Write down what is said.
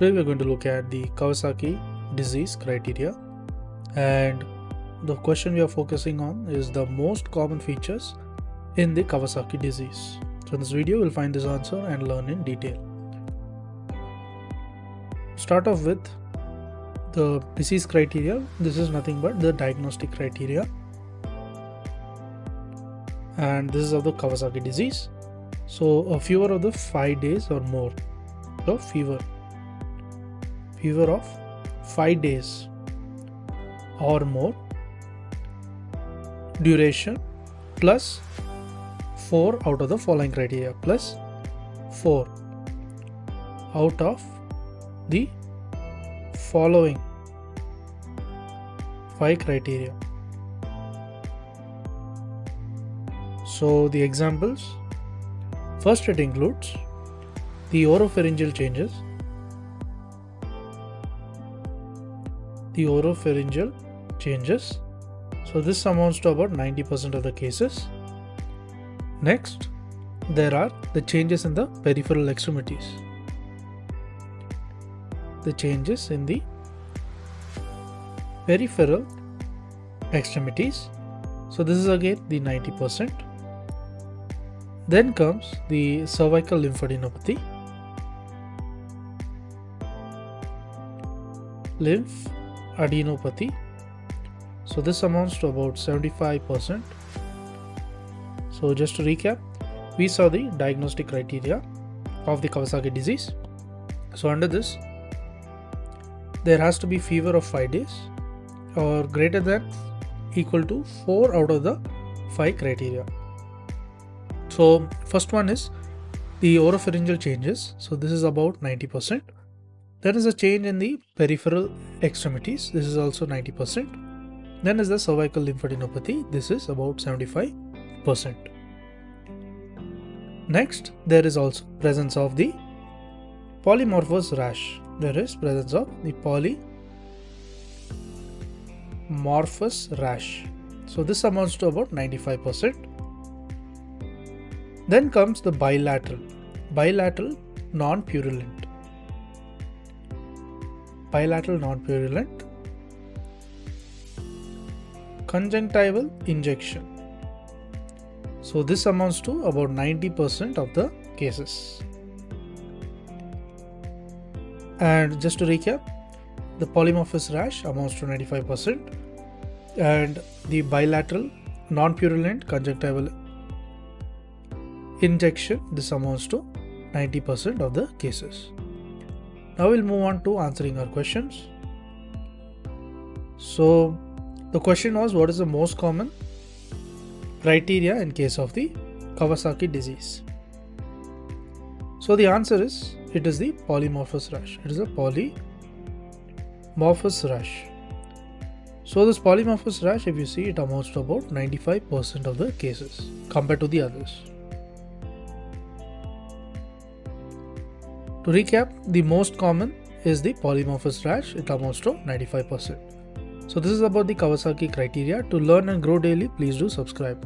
Today we are going to look at the Kawasaki disease criteria, and the question we are focusing on is the most common features in the Kawasaki disease. So in this video we'll find this answer and learn in detail. Start off with the disease criteria. This is nothing but the diagnostic criteria, and this is of the Kawasaki disease. So a fever of the 5 days or more. So fever of 5 days or more, duration plus 4 out of the following criteria, plus 4 out of the following 5 criteria. So the examples, first it includes the oropharyngeal changes, so this amounts to about 90% of the cases. Next, there are the changes in the peripheral extremities. So this is again the 90%. Then comes the cervical lymphadenopathy. So this amounts to about 75%. So just to recap, we saw the diagnostic criteria of the Kawasaki disease. So under this, there has to be fever of 5 days or greater than equal to 4 out of the 5 criteria. So first one is the oropharyngeal changes. So this is about 90%. There is a change in the peripheral extremities. This is also 90%. Then is the cervical lymphadenopathy. This is about 75%. Next, there is also presence of the polymorphous rash. There is presence of the polymorphous rash. So this amounts to about 95%. Then comes the bilateral non-purulent. Conjunctival injection. So this amounts to about 90% of the cases. And just to recap, the polymorphous rash amounts to 95%, and the bilateral non-purulent conjunctival injection, this amounts to 90% of the cases. Now we'll move on to answering our questions. So the question was, what is the most common criteria in case of the Kawasaki disease? So the answer is, it is the polymorphous rash. It is a polymorphous rash. So this polymorphous rash, if you see, it amounts to about 95% of the cases compared to the others. To recap, the most common is the polymorphous rash. It amounts to 95%. So this is about the Kawasaki criteria. To learn and grow daily, please do subscribe.